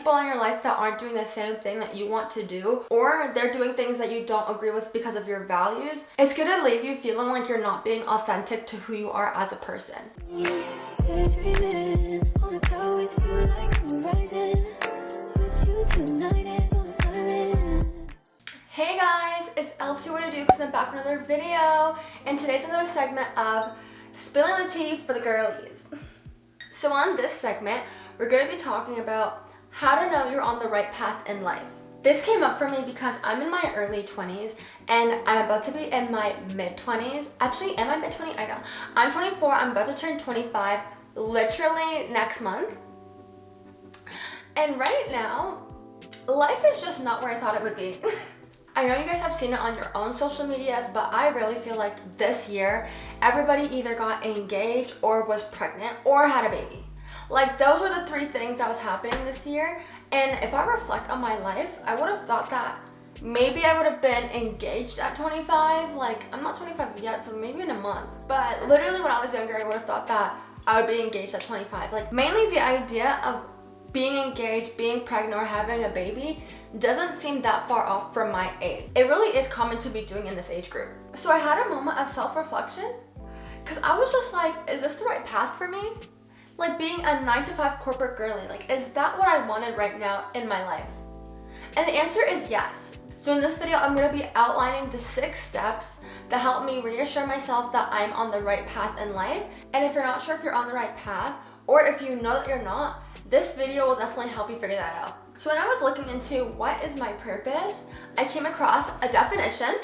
people in your life that aren't doing the same thing that you want to do, or they're doing things that you don't agree with because of your values, it's gonna leave you feeling like you're not being authentic to who you are as a person. Hey guys, it's LT What to Do because I'm back with another video, and today's another segment of Spilling the Tea for the Girlies. So on this segment, we're going to be talking about how to know you're on the right path in life. This came up for me because I'm in my early 20s and I'm about to be in my mid-20s. Actually, am I mid-20s? I know. I'm 24, I'm about to turn 25 literally next month. And right now, life is just not where I thought it would be. I know you guys have seen it on your own social medias, but I really feel like this year, everybody either got engaged or was pregnant or had a baby. Like, those were the three things that was happening this year. And if I reflect on my life, I would have thought that maybe I would have been engaged at 25. Like, I'm not 25 yet, so maybe in a month. But literally when I was younger, I would have thought that I would be engaged at 25. Like, mainly the idea of being engaged, being pregnant, or having a baby doesn't seem that far off from my age. It really is common to be doing in this age group. So I had a moment of self-reflection because I was just like, is this the right path for me? Like, being a 9-to-5 corporate girly, like, is that what I wanted right now in my life? And the answer is yes. So in this video, I'm going to be outlining the 6 steps that help me reassure myself that I'm on the right path in life. And if you're not sure if you're on the right path, or if you know that you're not, this video will definitely help you figure that out. So when I was looking into what is my purpose, I came across a definition.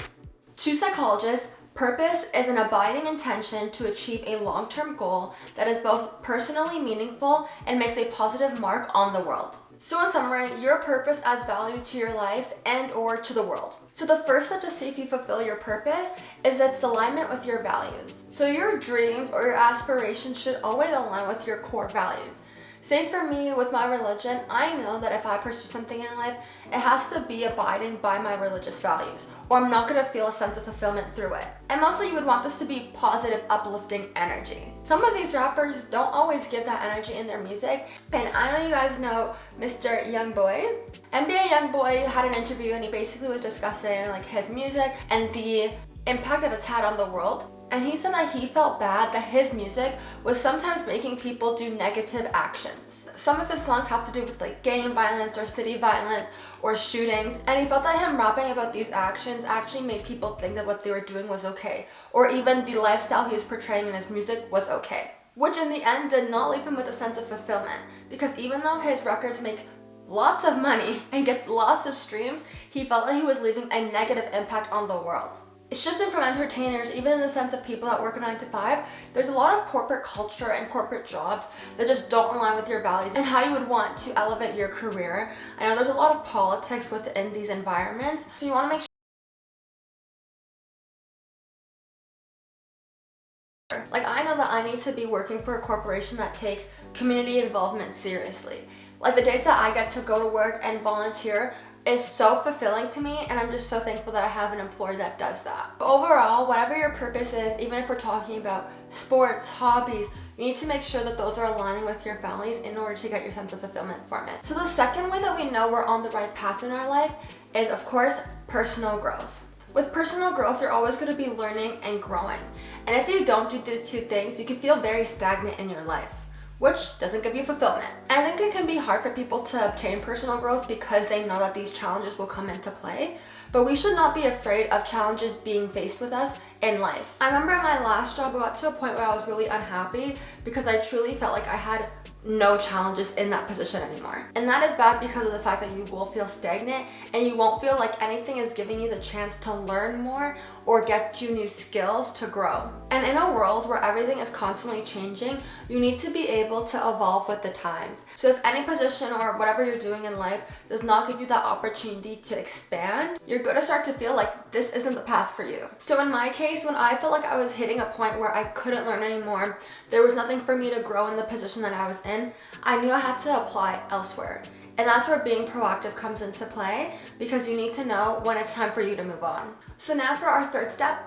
Two psychologists, purpose is an abiding intention to achieve a long-term goal that is both personally meaningful and makes a positive mark on the world. So in summary, your purpose adds value to your life and or to the world. So the first step to see if you fulfill your purpose is its alignment with your values. So your dreams or your aspirations should always align with your core values. Say for me, with my religion, I know that if I pursue something in life, it has to be abiding by my religious values, or I'm not going to feel a sense of fulfillment through it. And mostly you would want this to be positive, uplifting energy. Some of these rappers don't always give that energy in their music, and I know you guys know Mr. Youngboy. NBA Youngboy had an interview and he basically was discussing like his music and the impact that it's had on the world. And he said that he felt bad that his music was sometimes making people do negative actions. Some of his songs have to do with like gang violence or city violence or shootings, and he felt that him rapping about these actions actually made people think that what they were doing was okay, or even the lifestyle he was portraying in his music was okay. Which in the end did not leave him with a sense of fulfillment, because even though his records make lots of money and get lots of streams, he felt that he was leaving a negative impact on the world. Shifting from entertainers, even in the sense of people that work a 9-to-5, there's a lot of corporate culture and corporate jobs that just don't align with your values and how you would want to elevate your career. I know there's a lot of politics within these environments, so you want to make sure. Like, I know that I need to be working for a corporation that takes community involvement seriously. Like, the days that I get to go to work and volunteer is so fulfilling to me, and I'm just so thankful that I have an employer that does that. But overall, whatever your purpose is, even if we're talking about sports, hobbies, you need to make sure that those are aligning with your values in order to get your sense of fulfillment from it. So the second way that we know we're on the right path in our life is, of course, personal growth. With personal growth, you're always going to be learning and growing. And if you don't do these two things, you can feel very stagnant in your life, which doesn't give you fulfillment. I think it can be hard for people to obtain personal growth because they know that these challenges will come into play, but we should not be afraid of challenges being faced with us in life. I remember in my last job, I got to a point where I was really unhappy because I truly felt like I had no challenges in that position anymore. And that is bad because of the fact that you will feel stagnant and you won't feel like anything is giving you the chance to learn more or get you new skills to grow. And in a world where everything is constantly changing, you need to be able to evolve with the times. So if any position or whatever you're doing in life does not give you that opportunity to expand, you're going to start to feel like this isn't the path for you. So in my case, when I felt like I was hitting a point where I couldn't learn anymore, there was nothing for me to grow in the position that I was in, I knew I had to apply elsewhere. And that's where being proactive comes into play, because you need to know when it's time for you to move on. So now for our third step,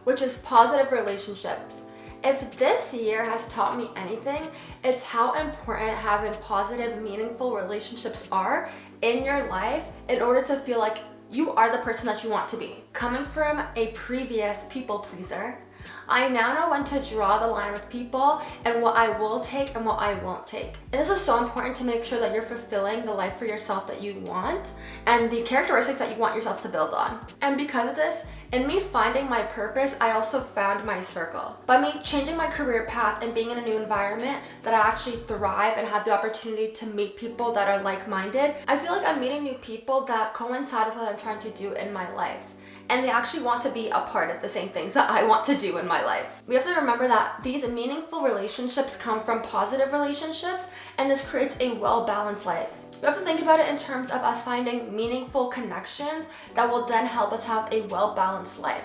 which is positive relationships. If this year has taught me anything, it's how important having positive, meaningful relationships are in your life in order to feel like you are the person that you want to be. Coming from a previous people pleaser, I now know when to draw the line with people and what I will take and what I won't take. And this is so important to make sure that you're fulfilling the life for yourself that you want and the characteristics that you want yourself to build on. And because of this, in me finding my purpose, I also found my circle. By me changing my career path and being in a new environment that I actually thrive and have the opportunity to meet people that are like-minded, I feel like I'm meeting new people that coincide with what I'm trying to do in my life. And they actually want to be a part of the same things that I want to do in my life. We have to remember that these meaningful relationships come from positive relationships, and this creates a well-balanced life. We have to think about it in terms of us finding meaningful connections that will then help us have a well-balanced life.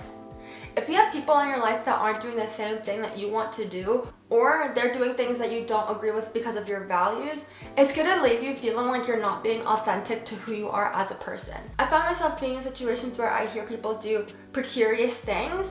If you have people in your life that aren't doing the same thing that you want to do, or they're doing things that you don't agree with because of your values, it's gonna leave you feeling like you're not being authentic to who you are as a person. I found myself being in situations where I hear people do precarious things,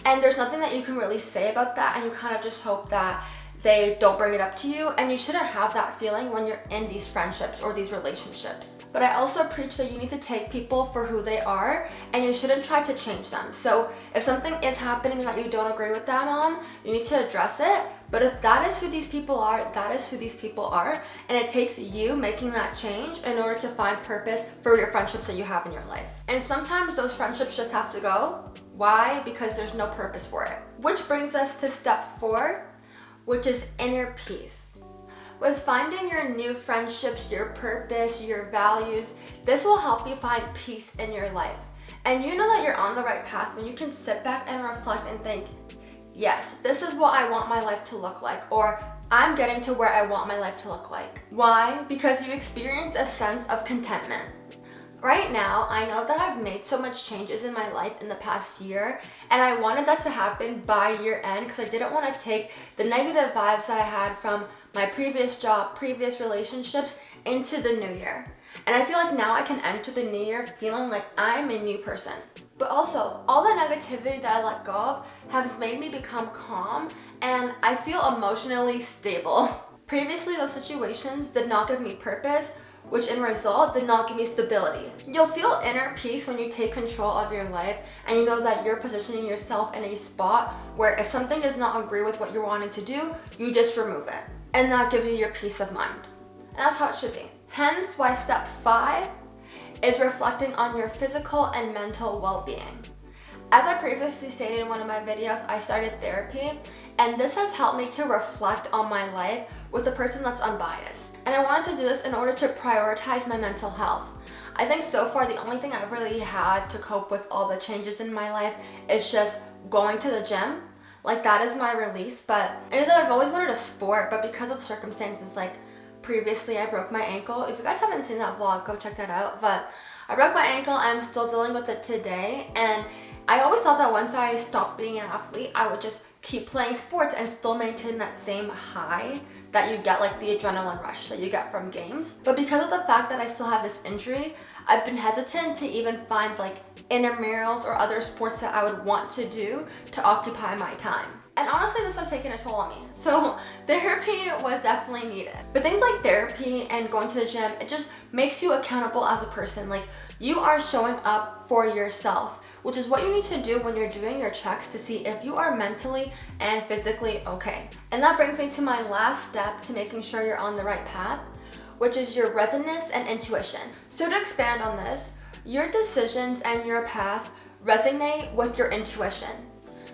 and there's nothing that you can really say about that, and you kind of just hope that they don't bring it up to you, and you shouldn't have that feeling when you're in these friendships or these relationships. But I also preach that you need to take people for who they are, and you shouldn't try to change them. So if something is happening that you don't agree with them on, you need to address it. But if that is who these people are, that is who these people are, and it takes you making that change in order to find purpose for your friendships that you have in your life. And sometimes those friendships just have to go. Why? Because there's no purpose for it. Which brings us to step 4, which is inner peace. With finding your new friendships, your purpose, your values, this will help you find peace in your life. And you know that you're on the right path when you can sit back and reflect and think, yes, this is what I want my life to look like, or I'm getting to where I want my life to look like. Why? Because you experience a sense of contentment. Right now, I know that I've made so much changes in my life in the past year, and I wanted that to happen by year end because I didn't want to take the negative vibes that I had from my previous job, previous relationships into the new year. And I feel like now I can enter the new year feeling like I'm a new person. But also, all the negativity that I let go of has made me become calm, and I feel emotionally stable. Previously, those situations did not give me purpose, which in result did not give me stability. You'll feel inner peace when you take control of your life and you know that you're positioning yourself in a spot where if something does not agree with what you're wanting to do, you just remove it. And that gives you your peace of mind. And that's how it should be. Hence why step 5 is reflecting on your physical and mental well-being. As I previously stated in one of my videos, I started therapy, and this has helped me to reflect on my life with a person that's unbiased. And I wanted to do this in order to prioritize my mental health. I think so far the only thing I've really had to cope with all the changes in my life is just going to the gym. Like, that is my release. But I know that I've always wanted a sport, but because of circumstances, like previously I broke my ankle. If you guys haven't seen that vlog, go check that out. But I broke my ankle, I'm still dealing with it today, and I always thought that once I stopped being an athlete, I would just keep playing sports and still maintain that same high that you get, like the adrenaline rush that you get from games. But because of the fact that I still have this injury, I've been hesitant to even find like intramurals or other sports that I would want to do to occupy my time. And honestly, this has taken a toll on me. So therapy was definitely needed. But things like therapy and going to the gym, it just makes you accountable as a person. Like, you are showing up for yourself, which is what you need to do when you're doing your checks to see if you are mentally and physically okay. And that brings me to my last step to making sure you're on the right path, which is your resonance and intuition. So to expand on this, your decisions and your path resonate with your intuition.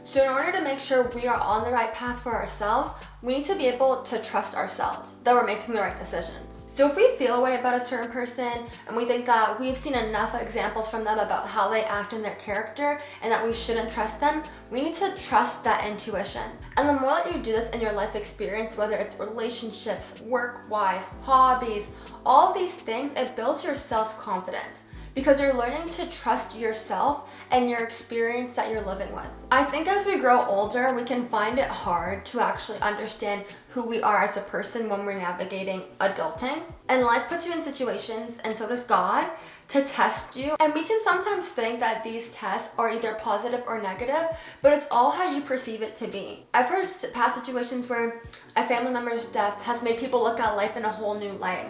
So in order to make sure we are on the right path for ourselves, we need to be able to trust ourselves that we're making the right decisions. So if we feel a way about a certain person and we think that we've seen enough examples from them about how they act in their character and that we shouldn't trust them, we need to trust that intuition. And the more that you do this in your life experience, whether it's relationships, work-wise, hobbies, all of these things, it builds your self-confidence. because you're learning to trust yourself and your experience that you're living with. I think as we grow older, we can find it hard to actually understand who we are as a person when we're navigating adulting. And life puts you in situations, and so does God, to test you. And we can sometimes think that these tests are either positive or negative, but it's all how you perceive it to be. I've heard past situations where a family member's death has made people look at life in a whole new light.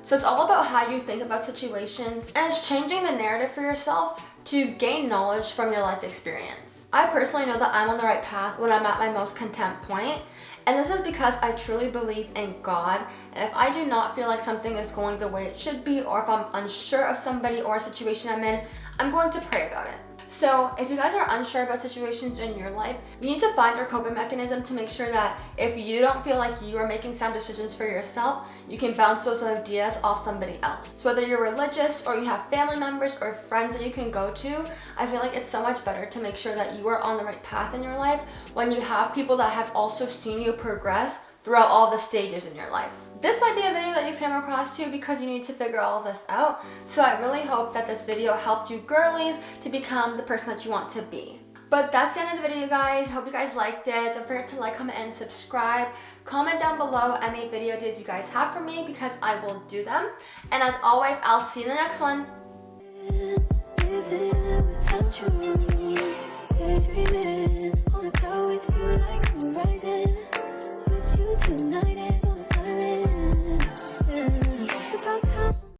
So it's all about how you think about situations, and it's changing the narrative for yourself to gain knowledge from your life experience. I personally know that I'm on the right path when I'm at my most content point, and this is because I truly believe in God, and if I do not feel like something is going the way it should be, or if I'm unsure of somebody or a situation I'm in, I'm going to pray about it. So if you guys are unsure about situations in your life, you need to find your coping mechanism to make sure that if you don't feel like you are making sound decisions for yourself, you can bounce those ideas off somebody else. So whether you're religious or you have family members or friends that you can go to, I feel like it's so much better to make sure that you are on the right path in your life when you have people that have also seen you progress throughout all the stages in your life. This might be a video that you came across too because you need to figure all this out. So I really hope that this video helped you girlies to become the person that you want to be. But that's the end of the video, guys. Hope you guys liked it. Don't forget to like, comment, and subscribe. Comment down below any video ideas you guys have for me because I will do them. And as always, I'll see you in the next one.